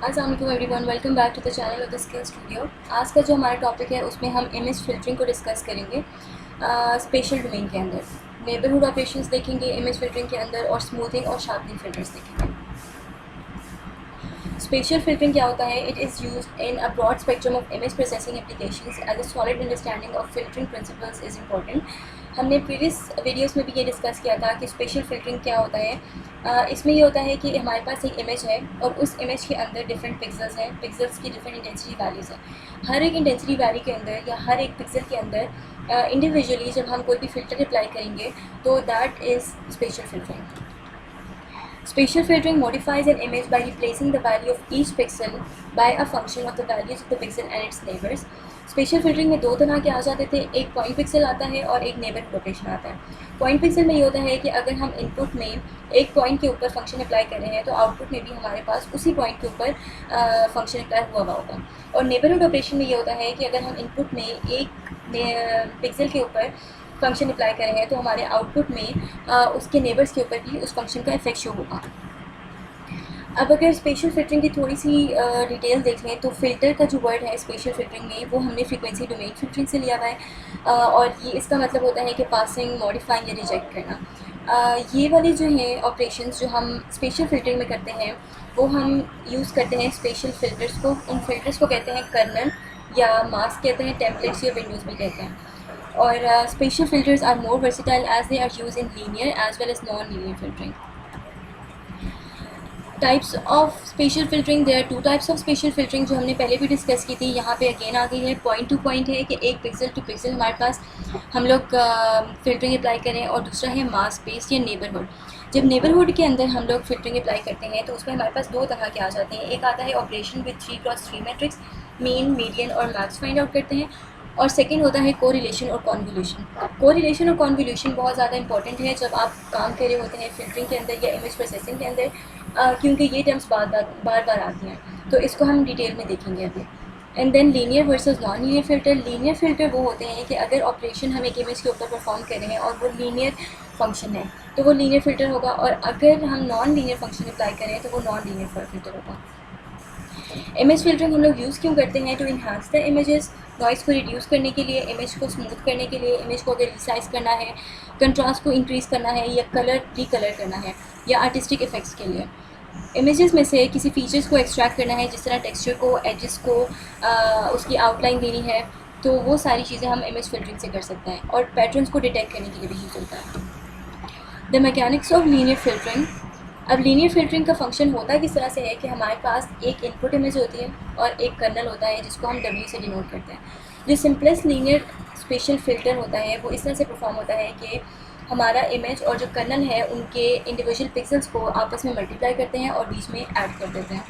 अस्सलाम वालेकुम everyone, welcome back to the channel of the skill studio. आज का जो हमारा टॉपिक है उसमें हम इमेज फिल्टरिंग को डिस्कस करेंगे स्पेशल डोमेन के अंदर। नेबरहुड ऑपरेशंस देखेंगे इमेज फिल्टरिंग के अंदर और स्मूथिंग और शार्पनिंग फिल्टर्स देखेंगे। स्पेशल फिल्टरिंग क्या होता है? It is used in a broad spectrum of image processing applications as a solid understanding of filtering principles is important. हमने प्रीवियस वीडियोस में भी ये डिस्कस किया था कि स्पेशल फिल्टरिंग क्या होता है। इसमें ये होता है कि हमारे पास एक इमेज है और उस इमेज के अंदर डिफरेंट पिक्सल्स हैं, पिक्सल्स की डिफरेंट इंटेंसिटी वैल्यूज़ हैं। हर एक इंटेंसिटी वैल्यू के अंदर या हर एक पिक्सल के अंदर इंडिविजुअली जब हम कोई भी फिल्टर अप्लाई करेंगे तो that is special filtering. Spatial filtering modifies an image by replacing the value of each pixel by a function of the values of the pixel and its neighbors. Special filtering में दो तरह के आ जाते थे, एक point pixel आता है और एक नेबरहुड ऑपरेशन आता है। पॉइंट पिक्सल में ये होता है कि अगर हम इनपुट में एक पॉइंट के ऊपर फंक्शन अप्लाई कर रहे हैं तो आउटपुट में भी हमारे पास उसी पॉइंट के ऊपर फंक्शन अप्लाई हुआ होगा। और नेबरहुड ऑपरेशन में ये होता है कि अगर हम इनपुट में एक पिक्सल के ऊपर फंक्शन अप्लाई कर रहे हैं तो हमारे आउटपुट में उसके नेबर्स के ऊपर भी उस फंक्शन का इफेक्ट शो होगा। अब अगर स्पेशल फिल्टरिंग की थोड़ी सी डिटेल देख लें तो फ़िल्टर का जो वर्ड है स्पेशल फिल्टरिंग में वो हमने फ्रीक्वेंसी डोमेन फिल्टरिंग से लिया हुआ है और ये इसका मतलब होता है कि पासिंग, मॉडिफाइंग या रिजेक्ट करना। ये वाले जो हैं ऑपरेशंस जो हम स्पेशल फिल्टरिंग में करते हैं वो हम यूज़ करते हैं स्पेशल फ़िल्टर्स को। उन फिल्टर्स को कहते हैं कर्नल या मास्क कहते हैं, टेम्पलेट्स या विंडोज़ भी कहते हैं। और spatial filters are more versatile as they are used in linear as well as non-linear filtering. Types of spatial filtering, there are two types of spatial filtering जो हमने पहले भी डिस्कस की थी। यहाँ पे अगेन आ गई है। पॉइंट टू पॉइंट है कि एक पिक्सल टू पिक्सल हमारे पास हम लोग फिल्टरिंग अप्लाई करें और दूसरा है मास्क बेस्ड या नेबरहुड। जब नेबरहुड के अंदर हम लोग फिल्टरिंग अप्लाई करते हैं तो उसमें हमारे पास दो तरह के आ जाते हैं। एक आता है operation with 3x3 matrix, mean, median और मैक्स फाइंड आउट करते हैं। और सेकेंड होता है कोरिलेशन और कॉन्वोल्यूशन। कोरिलेशन और कॉन्वोल्यूशन बहुत ज़्यादा इंपॉर्टेंट है जब आप काम कर रहे होते हैं फिल्टरिंग के अंदर या इमेज प्रोसेसिंग के अंदर, क्योंकि ये टर्म्स बार बार आती हैं। तो इसको हम डिटेल में देखेंगे अभी। And then linear versus non linear filter. Linear filter वो होते हैं कि अगर ऑपरेशन हम एक इमेज के ऊपर परफॉर्म कर रहे हैं और वो लीनियर फंक्शन है तो वो लीनियर फ़िल्टर होगा, और अगर हम नॉन लीनियर फंक्शन अप्लाई करें तो वो नॉन लीनियर फ़िल्टर होगा। इमेज फिल्टरिंग हम लोग यूज़ क्यों करते हैं? To enhance the images, noise को रिड्यूस करने के लिए, इमेज को स्मूथ करने के लिए, इमेज को अगर रिसाइज करना है, कंट्रास्ट को इंक्रीज़ करना है या कलर रिकलर करना है या आर्टिस्टिक इफ़ेक्ट्स के लिए। इमेजेस में से किसी फीचर्स को एक्सट्रैक्ट करना है, जिस तरह टेक्सचर को, एजेस को, उसकी आउटलाइन देनी है, तो वो सारी चीज़ें हम इमेज फिल्टरिंग से कर सकते हैं। और पैटर्न्स को डिटेक्ट करने के लिए भी यूज़ होता है। The mechanics of linear filtering. अब लीनियर फिल्टरिंग का फंक्शन होता किस तरह से है कि हमारे पास एक इनपुट इमेज होती है और एक कर्नल होता है जिसको हम W से डिनोट करते हैं। जो सिंपलेस्ट लीनियर स्पेशल फिल्टर होता है वो इस तरह से परफॉर्म होता है कि हमारा इमेज और जो कर्नल है उनके इंडिविजुअल पिक्सल्स को आपस में मल्टीप्लाई करते हैं और बीच में ऐड कर देते हैं।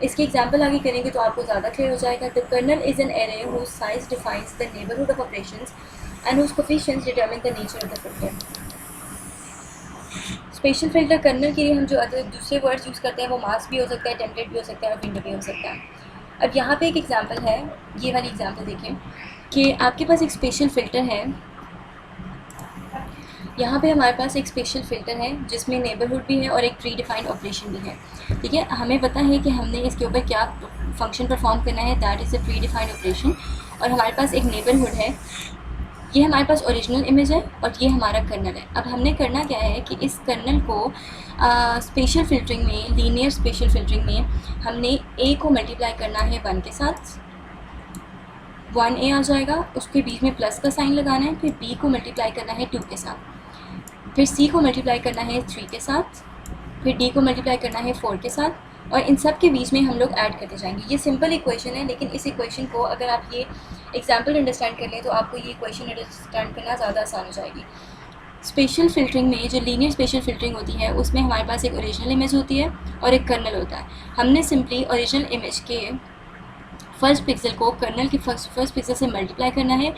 इसकी एग्जांपल आगे करेंगे तो आपको ज़्यादा क्लियर हो जाएगा। The kernel is an array whose size defines the neighbourhood of operations and whose coefficients determine the nature of the filter. Spatial filter kernel के लिए हम जो दूसरे वर्ड्स यूज़ करते हैं वो मास्क भी हो सकता है, टेम्पलेट भी हो सकता है और विंडो भी हो सकता है। अब यहाँ पे एक एग्जांपल है, ये वाली एग्जांपल देखें कि आपके पास एक स्पेशल फ़िल्टर है। यहाँ पे हमारे पास एक स्पेशल फ़िल्टर है जिसमें नेबरहुड भी है और एक प्री डिफाइंड ऑपरेशन भी है। ठीक है, हमें पता है कि हमने इसके ऊपर क्या फंक्शन परफॉर्म करना है, that is a pre defined operation. और हमारे पास एक नेबरहुड है, ये हमारे पास ओरिजिनल इमेज है और ये हमारा कर्नल है। अब हमने करना क्या है कि इस कर्नल को स्पेशल फिल्टरिंग में, लीनियर स्पेशल फिल्टरिंग में हमने ए को मल्टीप्लाई करना है 1 के साथ, 1A आ जाएगा, उसके बीच में प्लस का साइन लगाना है। फिर B को मल्टीप्लाई करना है 2 के साथ, फिर C को मल्टीप्लाई करना है 3 के साथ, फिर D को मल्टीप्लाई करना है 4 के साथ, और इन सब के बीच में हम लोग ऐड करते जाएंगे। ये सिंपल इक्वेशन है, लेकिन इस इक्वेशन को अगर आप ये एग्जाम्पल अंडरस्टैंड कर लें तो आपको ये इक्वेशन अंडरस्टैंड करना ज़्यादा आसान हो जाएगी। स्पेशल फिल्टरिंग में जो लीनियर स्पेशल फिल्टरिंग होती है उसमें हमारे पास एक ओरिजिनल इमेज होती है और एक कर्नल होता है। हमने सिंपली ओरिजिनल इमेज के फर्स्ट पिक्सल को कर्नल के फर्स्ट पिक्सल से मल्टीप्लाई करना है,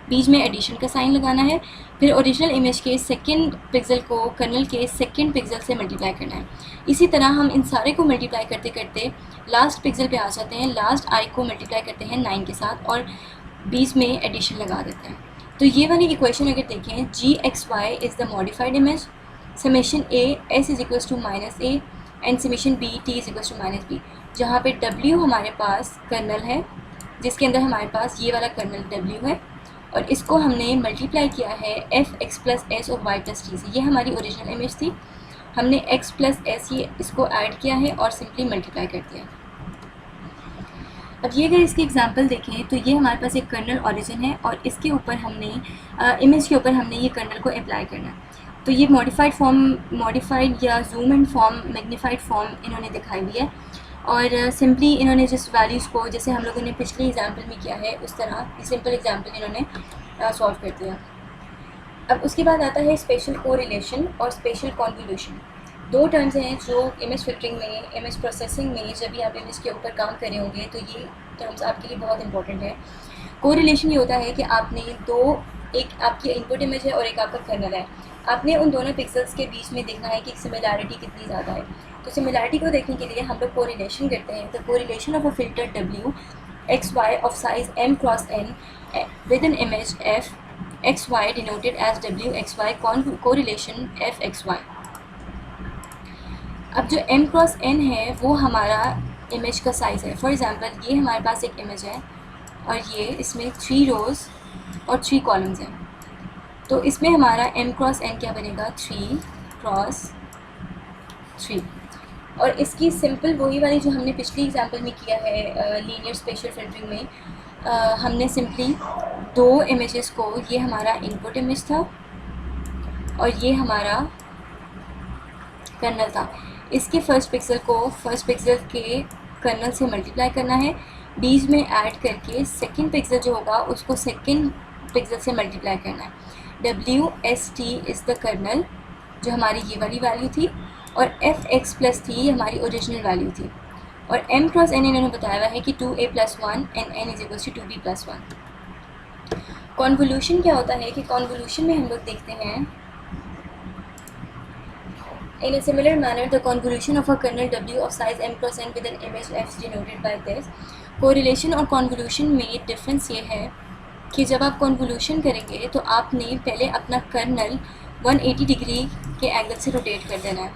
बीच में एडिशन का साइन लगाना है, फिर ओरिजिनल इमेज के सेकंड पिक्सल को कर्नल के सेकंड पिक्सल से मल्टीप्लाई करना है। इसी तरह हम इन सारे को मल्टीप्लाई करते करते लास्ट पिक्सल पे आ जाते हैं। लास्ट आई को मल्टीप्लाई करते हैं 9 के साथ और बीच में एडिशन लगा देते हैं। तो ये वाली इक्वेशन अगर देखें, Gxy is the modified image, summation A S is equals to -A and summation B T is equals to minus B, जहाँ पे W हमारे पास कर्नल है जिसके अंदर हमारे पास ये वाला कर्नल W है, और इसको हमने मल्टीप्लाई किया है एफ एक्स प्लस एस और वाई प्लस टी से। ये हमारी ओरिजिनल इमेज थी, हमने x प्लस एस ये इसको ऐड किया है और सिंपली मल्टीप्लाई कर दिया। अब ये अगर इसकी एग्जांपल देखें तो ये हमारे पास एक कर्नल ओरिजिन है और इसके ऊपर हमने इमेज के ऊपर हमने ये कर्नल को अप्लाई करना है। तो ये मॉडिफाइड या zoom and form magnified form इन्होंने दिखाई हुई है, और सिंपली इन्होंने जिस वैल्यूज़ को जैसे हम लोगों ने पिछले एग्जाम्पल में किया है उस तरह सिंपल एग्जाम्पल इन्होंने सॉल्व कर दिया। अब उसके बाद आता है स्पेशल कोरिलेशन और स्पेशल कॉन्वोल्यूशन। दो टर्म्स हैं जो इमेज फिल्टरिंग में, इमेज प्रोसेसिंग में जब भी आप इमेज के ऊपर काम कर रहे होंगे तो ये टर्म्स आपके लिए बहुत इंपॉर्टेंट है। कोरिलेशन ये होता है कि आपने एक आपकी इनपुट इमेज है और एक आपका कर्नल है, आपने उन दोनों पिक्सल्स के बीच में देखना है कि सिमिलैरिटी कितनी ज़्यादा है। तो सिमिलैरिटी को देखने के लिए हम लोग कोरिलेशन करते हैं। तो correlation of a filter W XY of size M cross N with an image F XY denoted as W XY correlation F XY। अब जो M क्रॉस N है वो हमारा इमेज का साइज़ है। फॉर एग्ज़ाम्पल ये हमारे पास एक इमेज है और ये इसमें 3 रोज़ और 3 कॉलम्स हैं, तो इसमें हमारा M क्रॉस N क्या बनेगा, 3 क्रॉस 3। और इसकी सिंपल वही वाली जो हमने पिछली एग्जांपल में किया है लीनियर स्पेशल फिल्टरिंग में, हमने सिंपली दो इमेजेस को, ये हमारा इनपुट इमेज था और ये हमारा कर्नल था, इसके फर्स्ट पिक्सल को फर्स्ट पिक्सल के कर्नल से मल्टीप्लाई करना है, बीच में ऐड करके सेकंड पिक्सल जो होगा उसको सेकंड पिक्सल से मल्टीप्लाई करना है। WST इज़ द कर्नल जो हमारी ये वाली वैल्यू थी, और FX प्लस थी हमारी ओरिजिनल वैल्यू थी, और M क्रॉस N इन्होंने बताया हुआ है कि 2A plus 1 and N is equals to 2B plus 1। Convolution क्या होता है कि कॉन्वोल्यूशन में हम लोग देखते हैं in a similar manner the convolution of a kernel W of size M cross N with an image F is denoted by this। correlation और convolution में डिफरेंस ये है कि जब आप कॉन्वोल्यूशन करेंगे तो आपने पहले अपना कर्नल 180 डिग्री के एंगल से रोटेट कर देना है।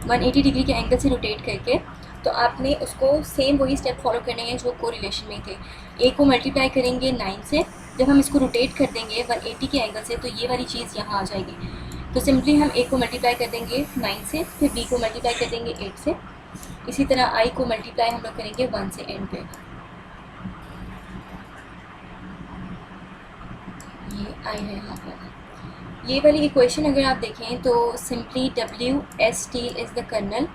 180 डिग्री के एंगल से रोटेट करके तो आपने उसको सेम वही स्टेप फॉलो करने हैं जो कोरिलेशन में थे। A को मल्टीप्लाई करेंगे 9 से, जब हम इसको रोटेट कर देंगे 180 के एंगल से तो ये वाली चीज़ यहाँ आ जाएगी। तो सिंपली हम A को मल्टीप्लाई कर देंगे 9 से, फिर B को मल्टीप्लाई कर देंगे 8 से, इसी तरह I को मल्टीप्लाई हम लोग करेंगे 1 से एंड पे। ये I है यहाँ पर। ये वाली इक्वेशन अगर आप देखें तो simply WST is the kernel,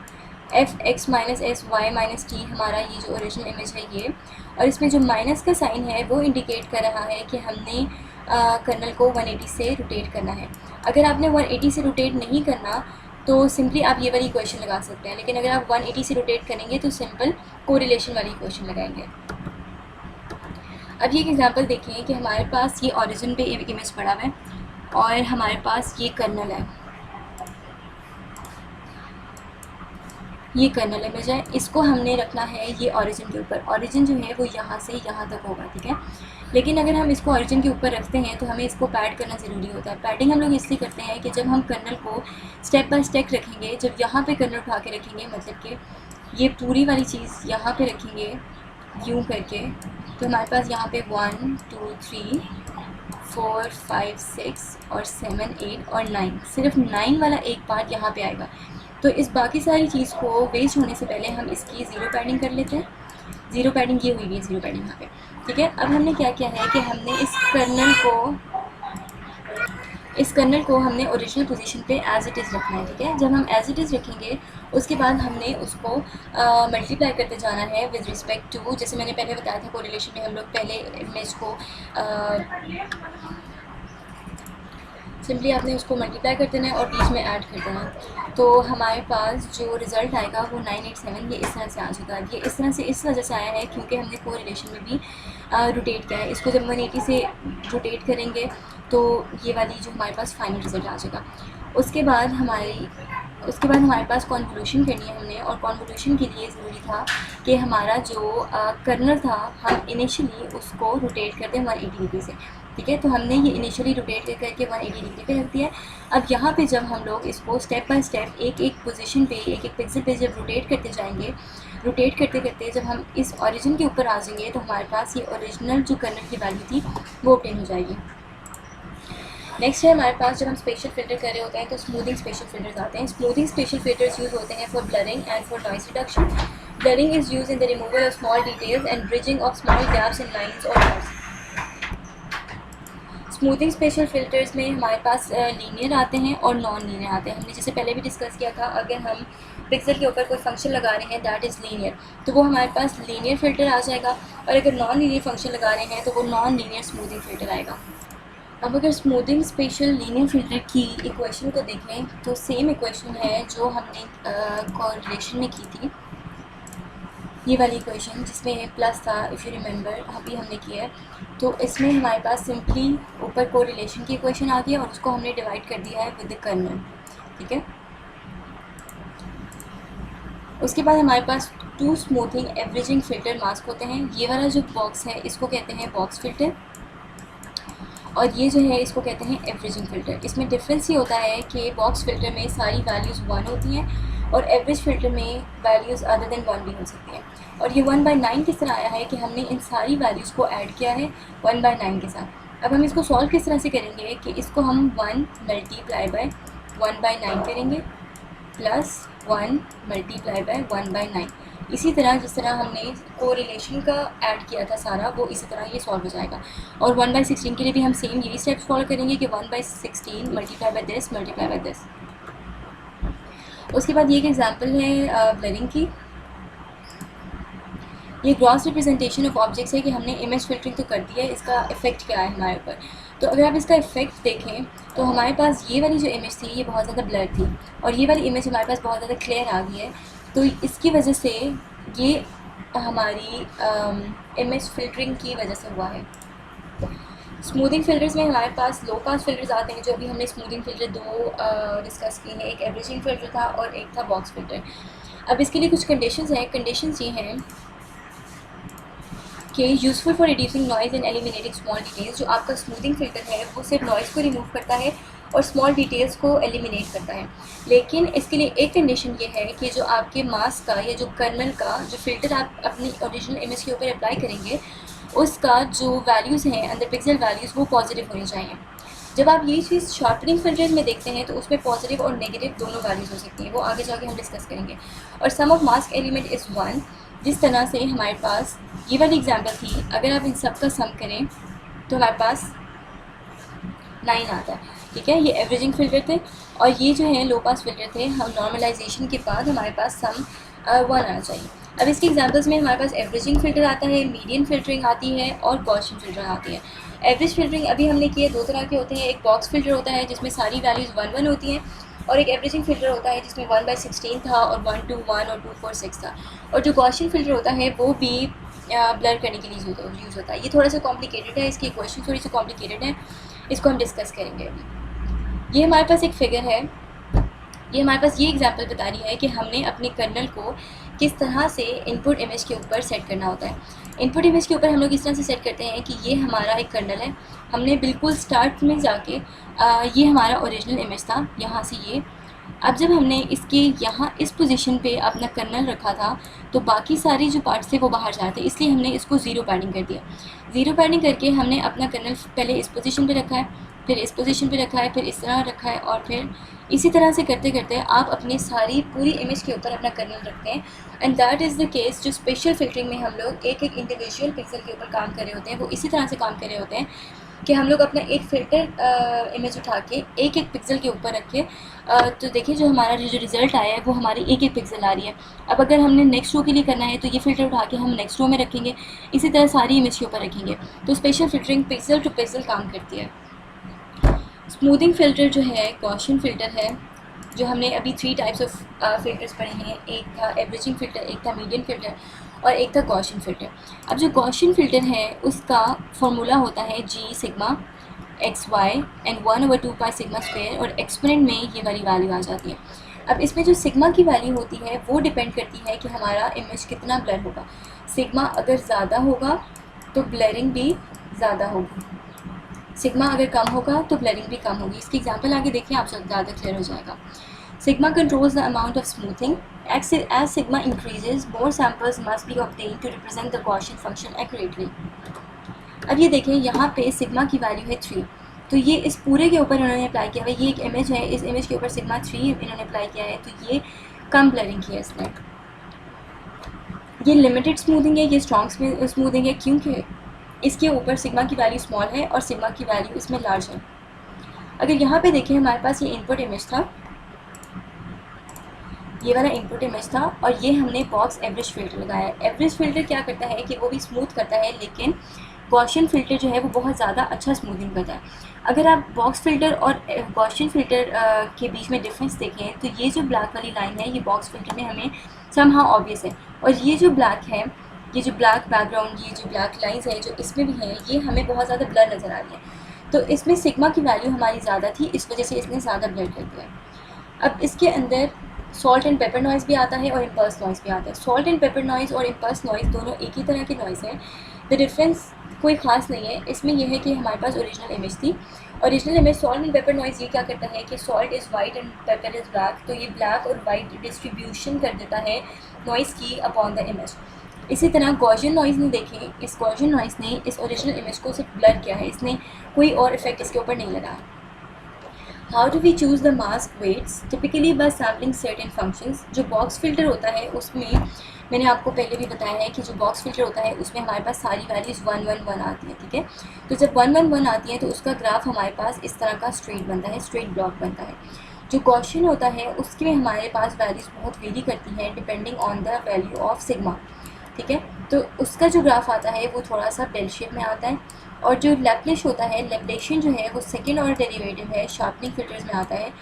FX minus S Y minus T हमारा ये जो ओरिजिनल इमेज है ये, और इसमें जो माइनस का साइन है वो इंडिकेट कर रहा है कि हमने कर्नल को 180 से रोटेट करना है। अगर आपने 180 से रोटेट नहीं करना तो सिंपली आप ये वाली इक्वेशन लगा सकते हैं, लेकिन अगर आप 180 से रोटेट करेंगे तो सिंपल कोरिलेशन वाली इक्वेशन लगाएंगे। अब ये एक एग्जांपल देखें कि हमारे पास ये ओरिजिन पे एक इमेज पड़ा हुआ है और हमारे पास ये कर्नल है, ये कर्नल इमेज है, इसको हमने रखना है ये ओरिजिन के ऊपर। ओरिजिन जो है वो यहाँ से यहाँ तक होगा, ठीक है। लेकिन अगर हम इसको ओरिजिन के ऊपर रखते हैं तो हमें इसको पैड करना ज़रूरी होता है। पैडिंग हम लोग इसलिए करते हैं कि जब हम कर्नल को स्टेप बाय स्टेप रखेंगे, जब यहाँ पे कर्नल उठा के रखेंगे, मतलब कि ये पूरी वाली चीज़ यहाँ पे रखेंगे यूँ करके, तो हमारे पास यहाँ पे 1 2 3 4 5 6 और 7 8 और 9, सिर्फ 9 वाला एक पार्ट यहाँ पे आएगा। तो इस बाकी सारी चीज़ को वेस्ट होने से पहले हम इसकी ज़ीरो पैडिंग कर लेते हैं। ज़ीरो पैडिंग ये हुई है, ज़ीरो पैडिंग यहाँ पे, ठीक है। अब हमने क्या किया है कि हमने इस कर्नल को हमने ओरिजिनल पोजीशन पे एज इट इज़ रखना है, ठीक है। जब हम एज इट इज़ रखेंगे उसके बाद हमने उसको मल्टीप्लाई करते जाना है विद रिस्पेक्ट टू, जैसे मैंने पहले बताया था कोरिलेशन में हम लोग पहले इमेज को सिंपली आपने उसको मल्टीप्लाई कर देना है और बीच में ऐड कर देना है। तो हमारे पास जो रिज़ल्ट आएगा वो 987 ये इस तरह से आ जाएगा। ये इस तरह से इस वजह से आया है क्योंकि हमने कोरिलेशन में भी रोटेट किया है। इसको जब 180 से रोटेट करेंगे तो ये वाली जो हमारे पास फाइनल रिज़ल्ट आ जाएगा। उसके बाद हमारे पास कॉन्वोल्यूशन करनी है हमने, और कॉन्वोल्यूशन के लिए ज़रूरी था कि हमारा जो कर्नल था हम इनिशियली उसको रोटेट कर दें 180 डिग्री से। ठीक है। तो हमने ये इनिशियली रोटेट करके 180 डिग्री पे रख दिया है। अब यहाँ पे जब हम लोग इसको स्टेप बाय स्टेप एक एक पोजीशन पे, एक एक पिक्सल पे जब रोटेट करते जाएंगे, रोटेट करते करते जब हम इस ओरिजिन के ऊपर आ जाएंगे तो हमारे पास ये ओरिजिनल जो कर्नल की वैल्यू थी वो ऑब्टेन हो जाएगी। नेक्स्ट है हमारे पास, जब हम स्पेशल फिल्टर कर रहे होते हैं तो स्मूथिंग स्पेशल फिल्टर्स आते हैं। स्मूथिंग स्पेशल फिल्टर्स यूज़ होते हैं for blurring and for noise reduction. Blurring is use in the removal of small details and bridging of small gaps in lines और डॉट्स। स्मूथिंग स्पेशल फ़िल्टर्स में हमारे पास linear आते हैं और non linear आते हैं। हमने जैसे पहले भी डिस्कस किया था, अगर हम पिक्सल के ऊपर कोई फंक्शन लगा रहे हैं दैट इज़ लीनियर, तो वो हमारे पास लीनियर फ़िल्टर आ जाएगा, और अगर नॉन लीनियर फंक्शन लगा रहे हैं तो वो नॉन लीनियर स्मूथिंग फ़िल्टर आएगा। अब अगर स्मूथिंग स्पेशल लीनियर फ़िल्टर की इक्वेशन को देखें तो सेम इक्वेशन है जो हमने कोरिलेशन में की थी, ये वाली इक्वेशन जिसमें प्लस था, इफ़ यू रिमेंबर अभी हमने किया है। तो इसमें हमारे पास सिंपली ऊपर कोरिलेशन की इक्वेशन आ गई और उसको हमने डिवाइड कर दिया है विद द कर्नल, ठीक है। उसके बाद हमारे पास two smoothing averaging filter mask होते हैं। ये वाला जो बॉक्स है इसको कहते हैं बॉक्स फ़िल्टर, और ये जो है इसको कहते हैं एवरेजिंग फ़िल्टर। इसमें डिफरेंस ये होता है कि बॉक्स फ़िल्टर में सारी वैल्यूज़ 1 होती हैं और एवरेज फ़िल्टर में वैल्यूज़ अदर देन 1 भी हो सकती हैं। और ये 1/9 किस तरह आया है कि हमने इन सारी वैल्यूज़ को ऐड किया है 1/9 के साथ। अब हम इसको सॉल्व किस तरह से करेंगे कि इसको हम 1 मल्टीप्लाई बाय 1/9 करेंगे प्लस 1 मल्टीप्लाई बाय 1/9। इसी तरह जिस तरह हमने कोरिलेशन का ऐड किया था सारा, वो इसी तरह ये सॉल्व हो जाएगा। और 1/16 के लिए भी हम सेम यही स्टेप्स फॉलो करेंगे कि 1/16 multiply by this multiply by this. उसके बाद ये एक एग्जांपल है ब्लरिंग की। ये ग्रॉस रिप्रेजेंटेशन ऑफ ऑब्जेक्ट्स है कि हमने इमेज फिल्टरिंग तो कर दी है, इसका इफेक्ट क्या है हमारे ऊपर। तो अगर आप इसका इफेक्ट देखें तो हमारे पास ये वाली जो इमेज थी ये बहुत ज़्यादा ब्लर थी, और ये वाली इमेज हमारे पास बहुत ज़्यादा क्लियर आ गई है। तो इसकी वजह से ये हमारी इमेज फिल्टरिंग की वजह से हुआ है। स्मूथिंग फ़िल्टर्स में हमारे पास लो पास फ़िल्टर्स आते हैं, जो अभी हमने स्मूथिंग फ़िल्टर दो डिस्कस किए हैं, एक एवरेजिंग फ़िल्टर था और एक था बॉक्स फ़िल्टर। अब इसके लिए कुछ कंडीशंस हैं। कंडीशंस ये हैं कि useful for reducing noise and eliminating small details. जो आपका स्मूथिंग फ़िल्टर है वो सिर्फ नॉइज़ को रिमूव करता है और स्मॉल डिटेल्स को एलिमिनेट करता है। लेकिन इसके लिए एक कंडीशन ये है कि जो आपके मास्क का या जो कर्नल का जो फ़िल्टर आप अपनी ओरिजिनल इमेज के ऊपर अप्लाई करेंगे, उसका जो वैल्यूज़ हैं अंदर पिक्सल वैल्यूज़ वो पॉजिटिव होनी चाहिए। जब आप ये चीज़ शार्पनिंग फ़िल्टर में देखते हैं तो उसमें पॉजिटिव और नेगेटिव दोनों वैल्यूज़ हो सकती हैं, वो आगे जाके हम डिस्कस करेंगे। और सम ऑफ मास्क एलिमेंट इज़ 1। जिस तरह से हमारे पास ये वाली एग्जांपल थी, अगर आप इन सब का सम करें तो हमारे पास 9 आता है, ठीक है। ये एवरेजिंग फ़िल्टर थे और ये जो है लो पास फ़िल्टर थे। हम नॉर्मलाइजेशन के बाद हमारे पास सम 1 आना चाहिए। अब इसके एग्जांपल्स में हमारे पास एवरेजिंग फ़िल्टर आता है, मीडियन फ़िल्टरिंग आती है और गॉसियन फ़िल्टर आती है। एवरेज फ़िल्टरिंग अभी हमने किए दो तरह के होते हैं, एक बॉक्स फ़िल्टर होता है जिसमें सारी वैल्यूज़ 1 होती हैं, और एक एवरेजिंग फ़िल्टर होता है जिसमें 1/16 था और 1 to 1 और 2 4 6 था। और जो गॉसियन फ़िल्टर होता है वो भी ब्लर करने के लिए यूज़ होता है। ये थोड़ा सा कॉम्प्लिकेटेड है, इसकी इक्वेशन थोड़ी सी कॉम्प्लिकेटेड है, इसको हम डिस्कस करेंगे अभी। ये हमारे पास एक फिगर है, ये हमारे पास ये एग्जांपल बता रही है कि हमने अपने कर्नल को किस तरह से इनपुट इमेज के ऊपर सेट करना होता है। इनपुट इमेज के ऊपर हम लोग इस तरह से सेट करते हैं कि ये हमारा एक कर्नल है, हमने बिल्कुल स्टार्ट में जाके ये हमारा ओरिजिनल इमेज था, यहाँ से ये। अब जब हमने इसके यहाँ इस पोजीशन पे अपना कर्नल रखा था तो बाकी सारी जो पार्ट्स थे वो बाहर जा रहे थे, इसलिए हमने इसको ज़ीरो पैडिंग कर दिया। ज़ीरो पैडिंग करके हमने अपना कर्नल पहले इस पोजीशन पे रखा है, फिर इस पोजीशन पे रखा है, फिर इस तरह रखा है, और फिर इसी तरह से करते करते आप अपनी सारी पूरी इमेज के ऊपर अपना कर्नल रखते हैं। And that is the case जो स्पेशल फिल्टरिंग में हम लोग एक एक इंडिविजुअल पिक्सल के ऊपर काम कर रहे होते हैं, वो इसी तरह से काम कर रहे होते हैं कि हम लोग अपना एक फ़िल्टर इमेज उठा के एक एक पिक्सल के ऊपर रखे। तो देखिए जो हमारा जो रिज़ल्ट आया है वो हमारी एक एक पिक्सल आ रही है। अब अगर हमने नेक्स्ट रो के लिए करना है तो ये फ़िल्टर उठा के हम नेक्स्ट रो में रखेंगे, इसी तरह सारी इमेज के ऊपर रखेंगे। तो special filtering pixel to pixel काम करती है। स्मूथिंग फ़िल्टर जो है गॉसियन फ़िल्टर है, जो हमने अभी 3 टाइप्स ऑफ फ़िल्टर्स पढ़े हैं, एक था एवरेजिंग फ़िल्टर, एक था मीडियन फ़िल्टर और एक था गॉसियन फ़िल्टर। अब जो गॉसियन फ़िल्टर है उसका फार्मूला होता है G sigma XY and 1/2 pi sigma square, और एक्सपोनेंट में ये वाली वैल्यू आ जाती है। अब इसमें जो सिग्मा की वैल्यू होती है वो डिपेंड करती है कि हमारा इमेज कितना ब्लर होगा। सिग्मा अगर ज़्यादा होगा तो ब्लरिंग भी ज़्यादा होगी, सिग्मा अगर कम होगा तो ब्लरिंग भी कम होगी। इसकी एग्जांपल आगे देखिए, आपसे ज़्यादा क्लियर हो जाएगा। Sigma controls the amount of smoothing. As sigma increases, more samples must be obtained to represent the Gaussian function accurately. अब ये देखें, यहाँ पे सिग्मा की वैल्यू है 3, तो ये इस पूरे के ऊपर इन्होंने अप्लाई किया है। ये एक इमेज है, इस इमेज के ऊपर सिग्मा 3 इन्होंने अप्लाई किया है, तो ये कम ब्लरिंग की है इसने। ये लिमिटेड स्मूथिंग है, ये स्ट्रॉन्ग स्मूथिंग है, क्योंकि इसके ऊपर सिग्मा की वैल्यू स्मॉल है और सिग्मा की वैल्यू इसमें लार्ज है। अगर यहाँ पे देखें, हमारे पास ये इनपुट इमेज था, ये वाला इनपुट इमेज था, और ये हमने बॉक्स एवरेज फ़िल्टर लगाया है। एवरेज फ़िल्टर क्या करता है कि वो भी स्मूथ करता है, लेकिन गॉसियन फ़िल्टर जो है वो बहुत ज़्यादा अच्छा स्मूथिंग करता है। अगर आप बॉक्स फ़िल्टर और गॉसियन फ़िल्टर के बीच में डिफरेंस देखें, तो ये जो ब्लैक वाली लाइन है, ये बॉक्स फ़िल्टर में हमें समहाउ ऑब्वियस है, और ये जो ब्लैक है, ये जो ब्लैक बैकग्राउंड, ये जो ब्लैक लाइन्स हैं जो इसमें भी हैं, ये हमें बहुत ज़्यादा ब्लर नज़र आ रही है। तो इसमें सिग्मा की वैल्यू हमारी ज़्यादा थी, इस वजह से इसने ज़्यादा ब्लर कर दिया। अब इसके अंदर सॉल्ट एंड पेपर नॉइज़ भी आता है और इम्पल्स नॉइज़ भी आता है। सॉल्ट एंड पेपर नॉइज़ और इम्पल्स नॉइज़ दोनों एक ही तरह के नॉइज़ हैं। द डिफरेंस कोई ख़ास नहीं है, इसमें यह है कि हमारे पास ओरिजिनल इमेज थी। Original image salt and paper noise ये क्या करता है कि salt is white and paper is black, तो ये ब्लैक और वाइट डिस्ट्रीब्यूशन कर देता है नॉइज़ की अपॉन द इमेज। इसी तरह गॉसियन नॉइज़ ने देखें, इस गॉसियन नॉइज़ ने इस ओरिजिनल इमेज को सिर्फ ब्लर किया है, इसने कोई और इफेक्ट इसके ऊपर नहीं लगाया। How do we choose the mask weights? Typically by sampling certain functions. जो बॉक्स फ़िल्टर होता है उसमें मैंने आपको पहले भी बताया है कि जो बॉक्स फ़िल्टर होता है उसमें हमारे पास सारी वैल्यूज़ 1 1 1 आती हैं, ठीक है। तो जब 1 1 1 आती हैं तो उसका ग्राफ हमारे पास इस तरह का स्ट्रेट बनता है, स्ट्रेट ब्लॉक बनता है। जो गॉसियन होता है उसके हमारे पास वैल्यूज़ बहुत वेरी करती हैं depending on the value of sigma, ठीक है। तो उसका जो ग्राफ आता है वो थोड़ा सा बेल शेप में आता है, और जो लैप्लेश होता है, लैप्लेशन जो है वो सेकेंड ऑर्डर डेरिवेटिव है, शार्पनिंग फिल्टर्स में आता है,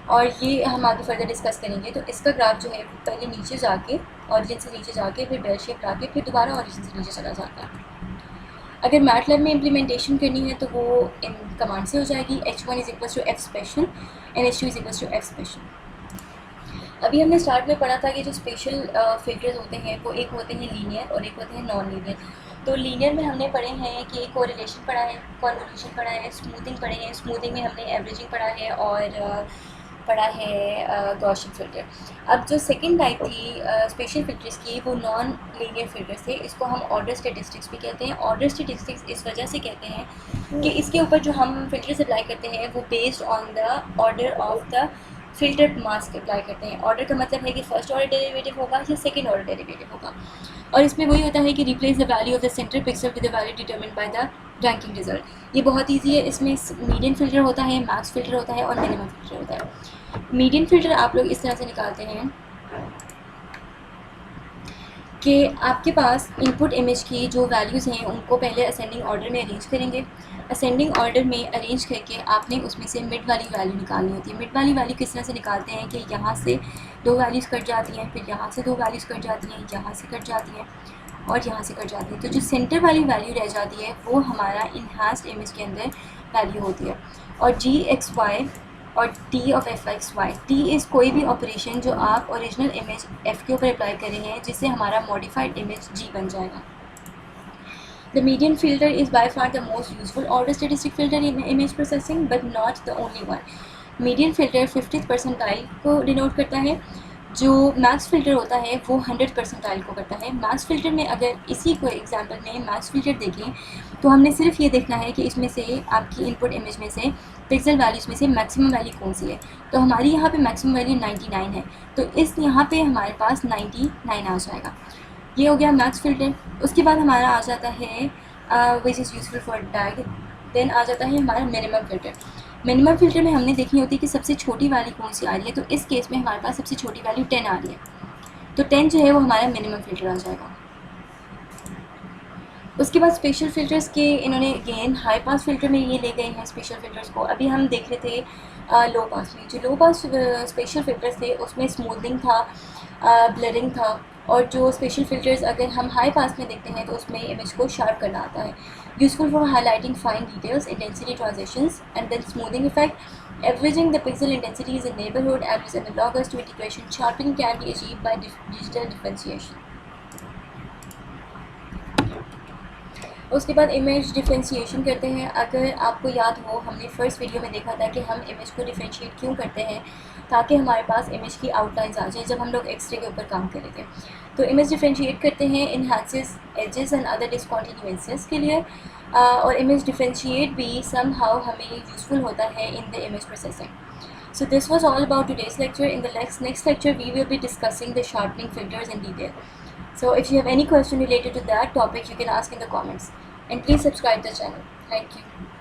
और ये हम आगे फर्दर डिस्कस करेंगे। तो इसका ग्राफ जो है पहले नीचे जाके, ऑरिजिन से नीचे जाके, फिर बेल शेप लाके, फिर दोबारा ऑरिजिन से नीचे चला जाता है। अगर मैटलैब में इम्प्लीमेंटेशन करनी है तो वो इन कमांड से हो जाएगी, h1 = f special and h2 = f special. अभी हमने स्टार्ट में पढ़ा था कि जो स्पेशल फिल्टर्स होते हैं वो एक होते हैं लीनियर और एक होते हैं नॉन लीनियर। तो लीनियर में हमने पढ़े हैं कि कोरिलेशन पढ़ा है, कॉन्वोल्यूशन पढ़ा है, स्मूथिंग पढ़े हैं, स्मूथिंग में हमने एवरेजिंग पढ़ा है और पढ़ा है गॉसियन फ़िल्टर। अब जो सेकंड टाइप थी स्पेशल फ़िल्टर्स की, वो नॉन लीनियर फ़िल्टर्स थे। इसको हम ऑर्डर स्टैटिस्टिक्स भी कहते हैं। ऑर्डर स्टैटिस्टिक्स इस वजह से कहते हैं कि इसके ऊपर जो हम फ़िल्टर्स अप्लाई करते हैं वो based on the order of the filter mask apply करते हैं। ऑर्डर का मतलब है कि फर्स्ट ऑर्डर डेरिवेटिव होगा या सेकंड ऑर्डर डेरिवेटिव होगा, और इसमें वही होता है कि replace the value of the centre pixel with the value determined by the ranking result. ये बहुत ईजी है। इसमें मीडियन फ़िल्टर होता है, मैक्स फ़िल्टर होता है और मिनिमम फ़िल्टर होता है। मीडियन फ़िल्टर आप लोग इस तरह से निकालते हैं कि आपके पास इनपुट इमेज की जो वैल्यूज़ हैं उनको पहले असेंडिंग ऑर्डर में अरेंज करेंगे। असेंडिंग ऑर्डर में अरेंज करके आपने उसमें से मिड वाली वैल्यू निकालनी होती है। मिड वाली वैल्यू किस तरह से निकालते हैं कि यहाँ से 2 वैल्यूज़ कट जाती हैं, फिर यहाँ से 2 वैल्यूज़ कट जाती हैं, यहाँ से कट जाती हैं और यहाँ से कट जाती है। तो जो सेंटर वाली वैल्यू रह जाती है वो हमारा इन्हांस्ड इमेज के अंदर वैल्यू होती है। और g(x,y) और t of f(x,y), t is कोई भी ऑपरेशन जो आप ओरिजिनल इमेज f के ऊपर अप्लाई कर रहे हैं, जिससे हमारा मॉडिफाइड इमेज g बन जाएगा। The median filter is by far the most useful order statistic filter in image processing but not the only one. Median filter 50th percentile को डिनोट करता है। जो मैक्स फ़िल्टर होता है वो 100 परसेंटाइल को करता है। मैक्स फ़िल्टर में अगर इसी को एग्जांपल में मैक्स फ़िल्टर देखें तो हमने सिर्फ ये देखना है कि इसमें से आपकी इनपुट इमेज में से पिक्सल वैल्यूज़ में से मैक्सिमम वैल्यू कौन सी है। तो हमारी यहाँ पे मैक्सिमम वैल्यू 99 है, तो इस यहाँ पे हमारे पास 99 आ जाएगा। ये हो गया मैक्स फ़िल्टर। उसके बाद हमारा आ जाता है which is useful for DAG. Then आ जाता है हमारा मिनिमम फ़िल्टर। मिनिमम फ़िल्टर में हमने देखनी होती है कि सबसे छोटी वैल्यू कौन सी आ रही है। तो इस केस में हमारे पास सबसे छोटी वैल्यू 10 आ रही है, तो 10 जो है वो हमारा मिनिमम फ़िल्टर आ जाएगा। उसके बाद स्पेशल फ़िल्टर्स के इन्होंने अगेन हाई पास फ़िल्टर में ये ले गए हैं स्पेशल फ़िल्टर्स को। अभी हम देख रहे थे लो पास में। जो लो पास स्पेशल फ़िल्टर्स थे उसमें स्मूथिंग था, ब्लरिंग था, और जो स्पेशल फ़िल्टर्स अगर हम हाई पास में देखते हैं तो उसमें इमेज को शार्प करना आता है। Useful for highlighting fine details, intensity transitions and then smoothing effect. Averaging the pixel intensities in neighborhood areas analogous to integration sharpening can be achieved by digital differentiation. उसके बाद इमेज डिफ्रेंशिएशन करते हैं। अगर आपको याद हो, हमने फर्स्ट वीडियो में देखा था कि हम इमेज को डिफ्रेंशिएट क्यों करते हैं, ताकि हमारे पास इमेज की आउटलाइंस आ जाए जब हम लोग एक्सरे के ऊपर काम कर रहे थे। तो इमेज डिफ्रेंशिएट करते हैं इनहैंसेस एजेस एंड अदर डिसकंटिन्यूएंसेस के लिए, और इमेज डिफ्रेंशिएट भी समहाउ हमें यूज़फुल होता है in the image processing. So this was all about today's lecture. In the next lecture, we will be discussing the sharpening filters in detail. So if you have any question related to that topic, you can ask in the comments. And please subscribe the channel. Thank you.